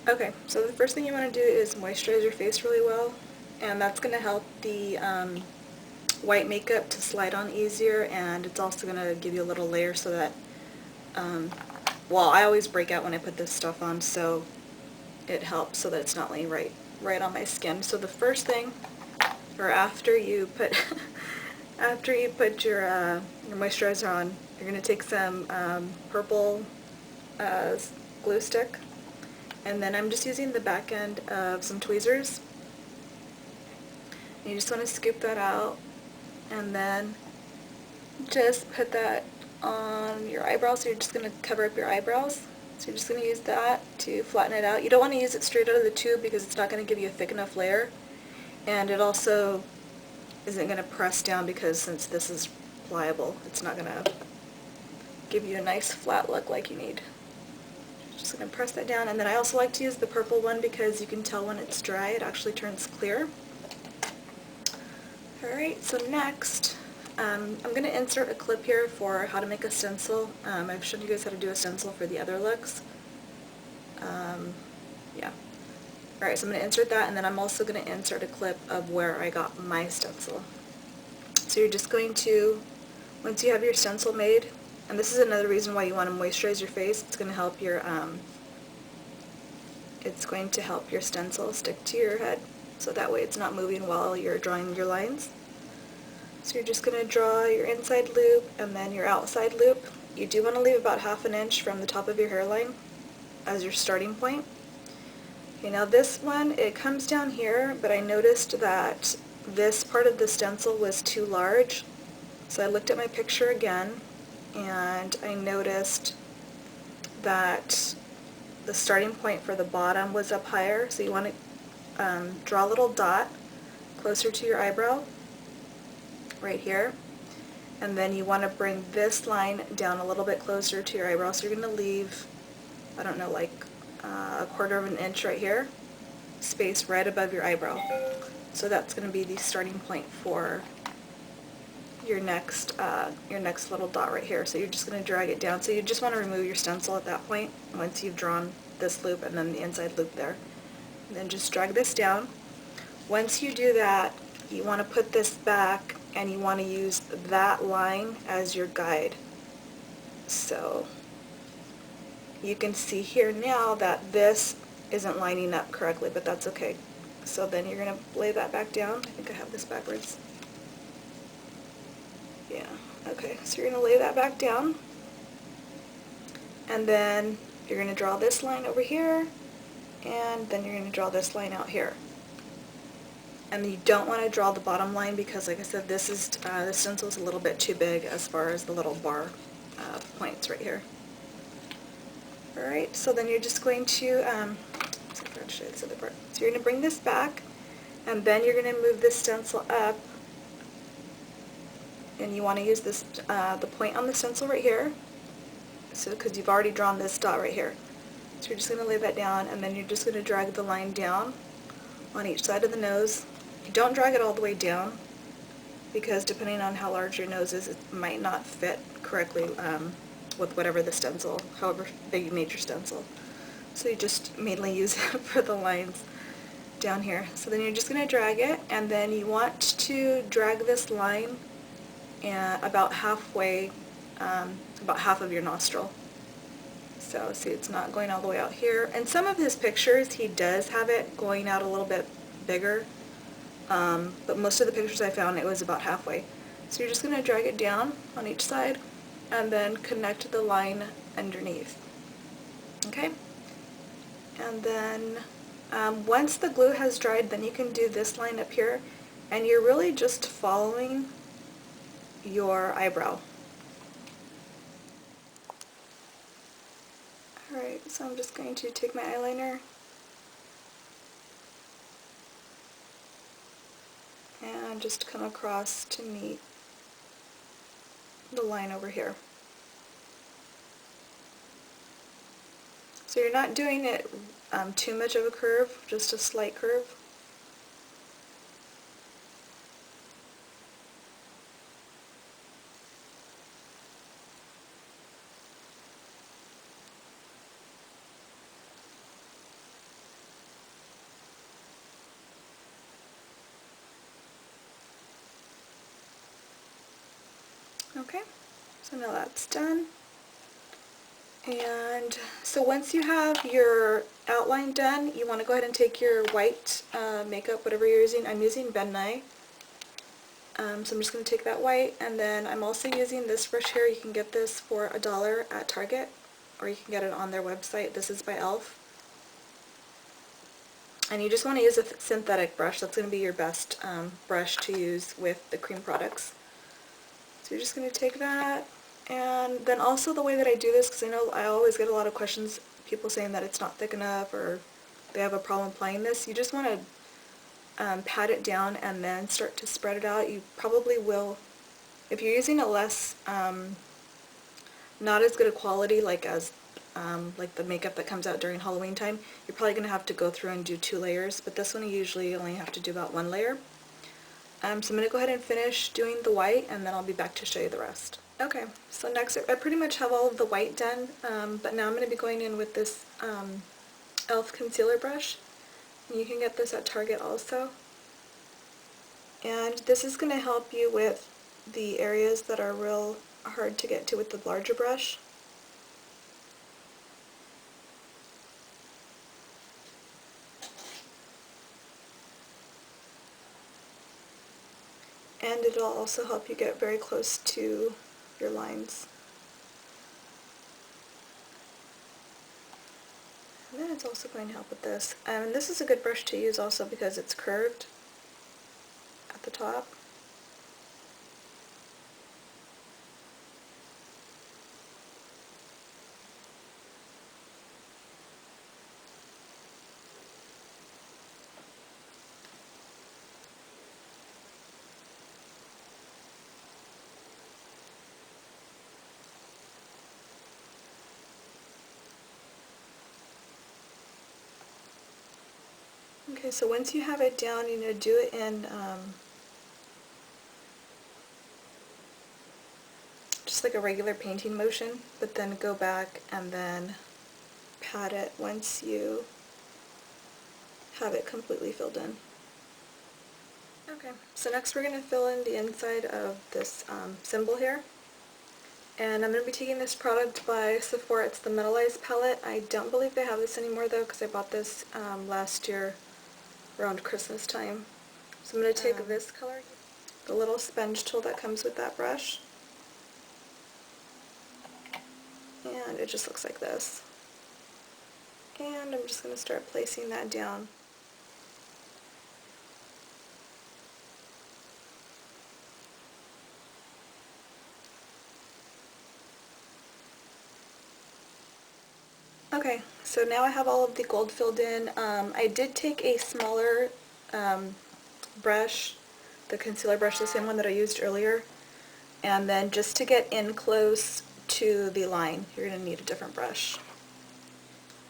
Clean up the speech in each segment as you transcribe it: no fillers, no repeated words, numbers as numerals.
Okay, so the first thing you want to do is moisturize your face really well, and that's going to help the white makeup to slide on easier, and it's also going to give you a little layer so that, well, I always break out when I put this stuff on, so it helps so that it's not laying right on my skin. So the first thing, or after you put after you put your moisturizer on, you're going to take some purple uh, glue stick, and then I'm just using the back end of some tweezers. You just want to scoop that out, and then just put that on your eyebrows. So you're just going to cover up your eyebrows. So you're just going to use that to flatten it out. You don't want to use it straight out of the tube because it's not going to give you a thick enough layer, and it also isn't going to press down because since this is pliable, it's not going to give you a nice flat look like you need. Just going to press that down, and then I also like to use the purple one because you can tell when it's dry, it actually turns clear. Alright, so next, I'm going to insert a clip here for how to make a stencil. I've shown you guys how to do a stencil for the other looks. Yeah. Alright, so I'm going to insert that, and then I'm also going to insert a clip of where I got my stencil. So you're just going to, once you have your stencil made, and this is another reason why you want to moisturize your face, it's going to help your stencil stick to your head, so that way it's not moving while you're drawing your lines. So you're just going to draw your inside loop and then your outside loop. You do want to leave about 1/2 inch from the top of your hairline as your starting point. Okay, now this one, it comes down here, but I noticed that this part of the stencil was too large. So I looked at my picture again, and I noticed that the starting point for the bottom was up higher. So you want to draw a little dot closer to your eyebrow, right here. And then you want to bring this line down a little bit closer to your eyebrow. So you're going to leave, I don't know, like 1/4 inch right here, space right above your eyebrow. So that's going to be the starting point for your next little dot right here. So you're just going to drag it down. So you just want to remove your stencil at that point once you've drawn this loop and then the inside loop there. And then just drag this down. Once you do that, you want to put this back and you want to use that line as your guide. So you can see here now that this isn't lining up correctly, but that's okay. So then you're going to lay that back down. I think I have this backwards. Yeah, okay, so you're going to lay that back down, and then you're going to draw this line over here, and then you're going to draw this line out here. And you don't want to draw the bottom line because, like I said, this stencil is a little bit too big as far as the little bar points right here. Alright, so then you're just going to, so you're going to bring this back, and then you're going to move this stencil up, and you want to use this, the point on the stencil right here, so because you've already drawn this dot right here. So you're just going to lay that down, and then you're just going to drag the line down on each side of the nose. You don't drag it all the way down, because depending on how large your nose is, it might not fit correctly with whatever the stencil, however big you made your stencil. So you just mainly use it for the lines down here. So then you're just going to drag it, and then you want to drag this line about halfway, about half of your nostril. So see, it's not going all the way out here. In some of his pictures, he does have it going out a little bit bigger, but most of the pictures I found, it was about halfway. So you're just going to drag it down on each side, and then connect the line underneath. Okay? And then once the glue has dried, then you can do this line up here, and you're really just following your eyebrow. Alright, so I'm just going to take my eyeliner and just come across to meet the line over here. So you're not doing it too much of a curve, just a slight curve. Okay, so now that's done. And so once you have your outline done, you want to go ahead and take your white makeup, whatever you're using. I'm using Ben Nye. So I'm just going to take that white, and then I'm also using this brush here. You can get this for $1 at Target, or you can get it on their website. This is by e.l.f. And you just want to use a synthetic brush. That's going to be your best brush to use with the cream products. So you're just going to take that, and then also the way that I do this, because I know I always get a lot of questions, people saying that it's not thick enough or they have a problem applying this. You just want to pat it down and then start to spread it out. You probably will, if you're using a less, not as good a quality like the makeup that comes out during Halloween time, you're probably going to have to go through and do 2 layers, but this one you usually only have to do about 1 layer. So I'm going to go ahead and finish doing the white, and then I'll be back to show you the rest. Okay, so next I pretty much have all of the white done, but now I'm going to be going in with this e.l.f. concealer brush. You can get this at Target also. And this is going to help you with the areas that are real hard to get to with the larger brush. And it'll also help you get very close to your lines. And then it's also going to help with this. And this is a good brush to use also because it's curved at the top. Okay, so once you have it down, you need to do it in just like a regular painting motion, but then go back and then pat it once you have it completely filled in. Okay, so next we're going to fill in the inside of this symbol here. And I'm going to be taking this product by Sephora. It's the Metallized palette. I don't believe they have this anymore though, because I bought this last year around Christmas time. So I'm going to take this color, the little sponge tool that comes with that brush, and it just looks like this. And I'm just going to start placing that down. Okay, so now I have all of the gold filled in. I did take a smaller brush, the concealer brush, the same one that I used earlier, and then just to get in close to the line, you're going to need a different brush.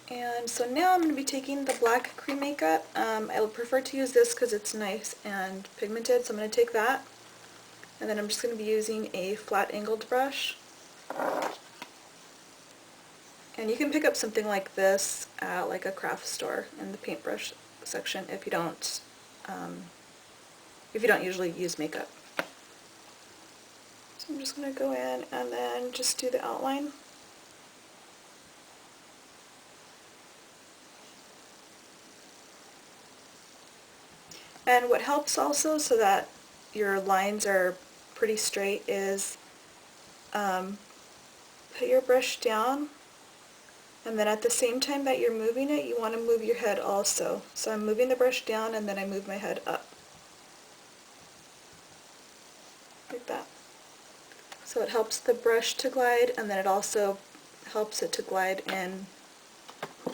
And so now I'm going to be taking the black cream makeup. I would prefer to use this because it's nice and pigmented, so I'm going to take that, and then I'm just going to be using a flat angled brush. And you can pick up something like this at like a craft store in the paintbrush section if you don't usually use makeup. So I'm just going to go in and then just do the outline. And what helps also so that your lines are pretty straight is put your brush down, and then at the same time that you're moving it, you want to move your head also. So I'm moving the brush down and then I move my head up. Like that. So it helps the brush to glide, and then it also helps it to glide in, I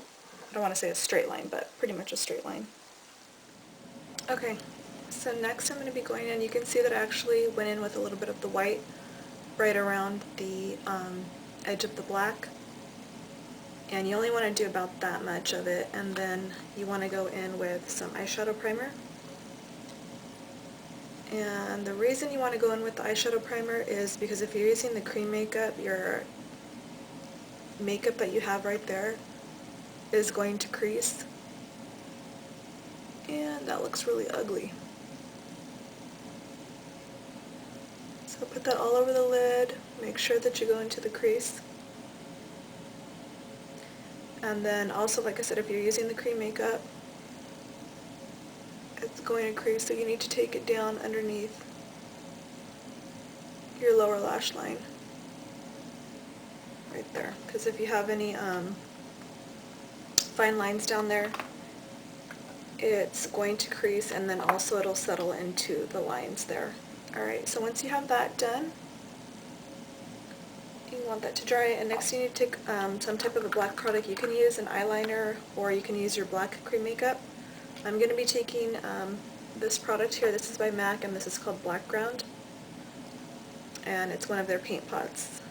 don't want to say a straight line, but pretty much a straight line. Okay, so next I'm going to be going in, you can see that I actually went in with a little bit of the white right around the edge of the black. And you only want to do about that much of it, and then you want to go in with some eyeshadow primer. And the reason you want to go in with the eyeshadow primer is because if you're using the cream makeup, your makeup that you have right there is going to crease. And that looks really ugly. So So put that all over the lid, make sure that you go into the crease. And then also, like I said, if you're using the cream makeup, it's going to crease, so you need to take it down underneath your lower lash line. Right there. Because if you have any fine lines down there, it's going to crease, and then also it'll settle into the lines there. Alright, so once you have that done, you want that to dry, and next you need to take some type of a black product. You can use an eyeliner, or you can use your black cream makeup. I'm going to be taking this product here. This is by MAC, and this is called Black Ground, and it's one of their paint pots.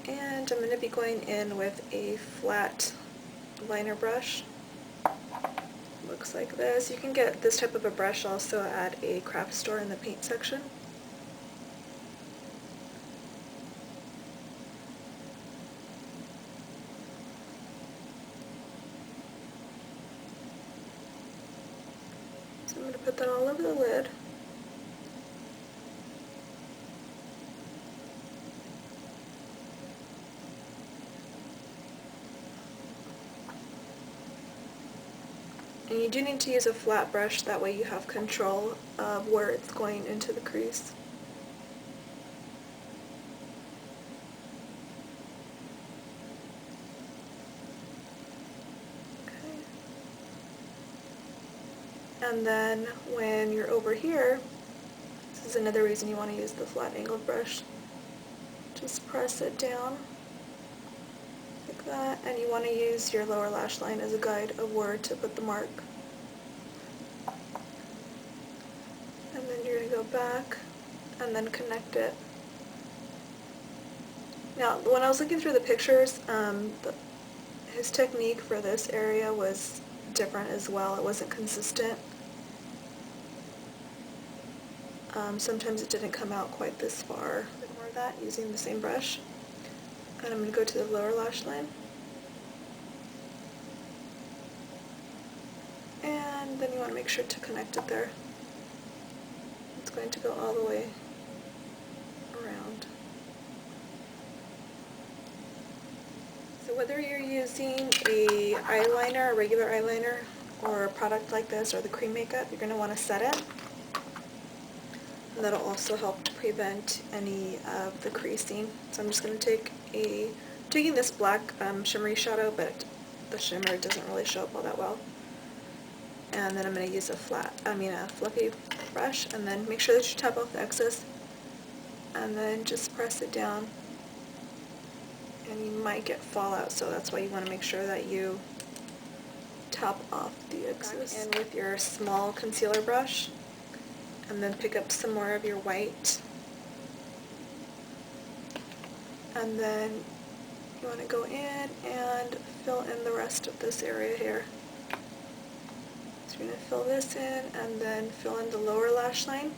And I'm going to be going in with a flat liner brush. Looks like this. You can get this type of a brush also at a craft store in the paint section. So I'm going to put that all over the lid. And you do need to use a flat brush, that way you have control of where it's going into the crease. Okay. And then when you're over here, this is another reason you want to use the flat angled brush. Just press it down like that, and you want to use your lower lash line as a guide of where to put the mark. And then you're going to go back and then connect it. Now, when I was looking through the pictures, his technique for this area was different as well. It wasn't consistent. Sometimes it didn't come out quite this far. Ignore that, using the same brush. And I'm going to go to the lower lash line. And then you want to make sure to connect it there. It's going to go all the way around. So whether you're using a eyeliner, a regular eyeliner, or a product like this, or the cream makeup, you're going to want to set it. And that'll also help to prevent any of the creasing. So I'm just going to taking this black shimmery shadow, but the shimmer doesn't really show up all that well. And then I'm going to use a fluffy brush, and then make sure that you tap off the excess, and then just press it down. And you might get fallout, so that's why you want to make sure that you tap off the excess. And with your small concealer brush, and then pick up some more of your white, and then you want to go in and fill in the rest of this area here. So you're going to fill this in, and then fill in the lower lash line,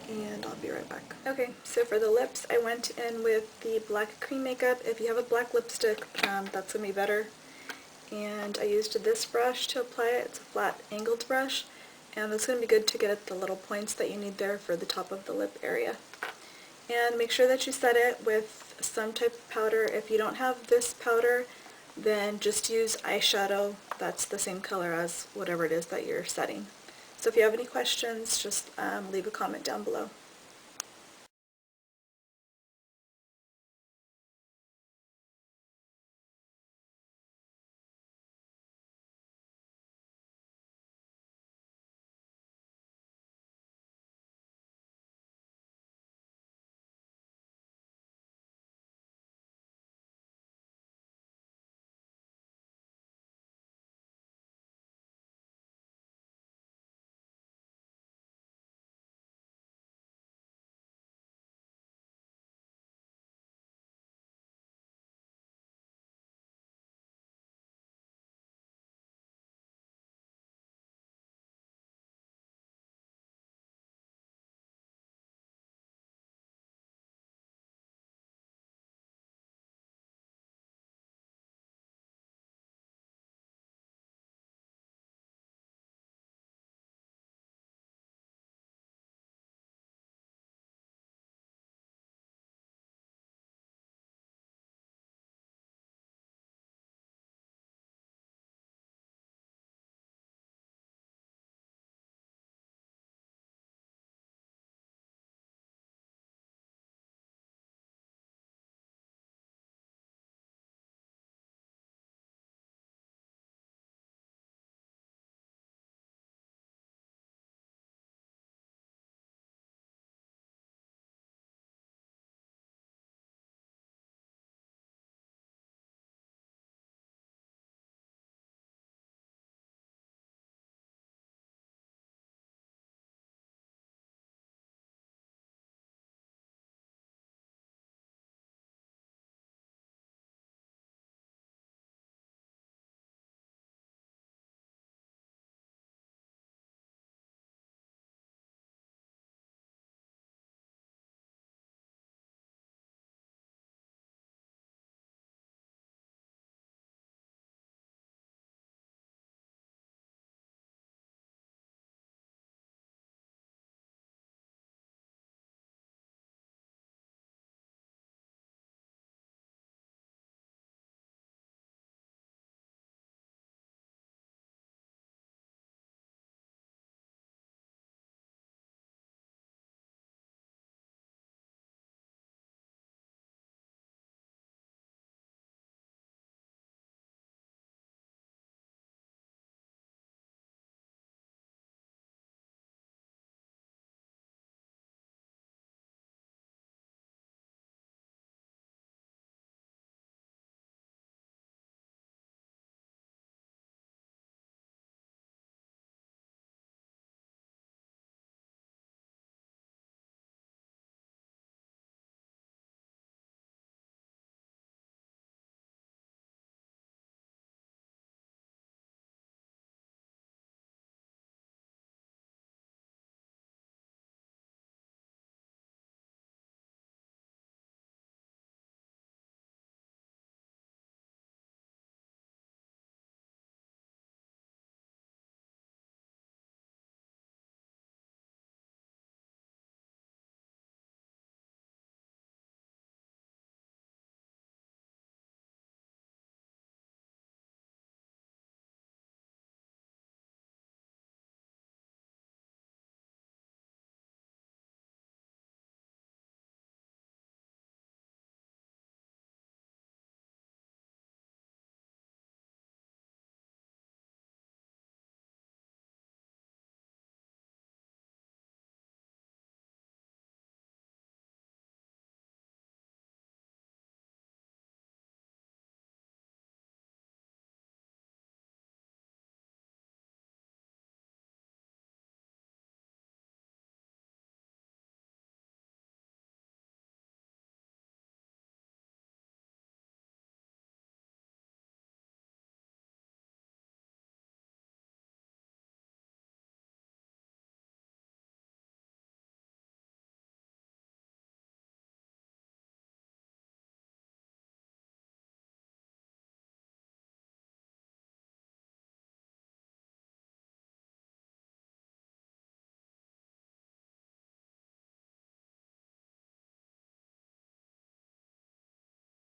and I'll be right back. Okay, so for the lips, I went in with the black cream makeup. If you have a black lipstick, that's going to be better. And I used this brush to apply it. It's a flat angled brush, and it's going to be good to get at the little points that you need there for the top of the lip area. And make sure that you set it with some type of powder. If you don't have this powder, then just use eyeshadow that's the same color as whatever it is that you're setting. So if you have any questions, just leave a comment down below.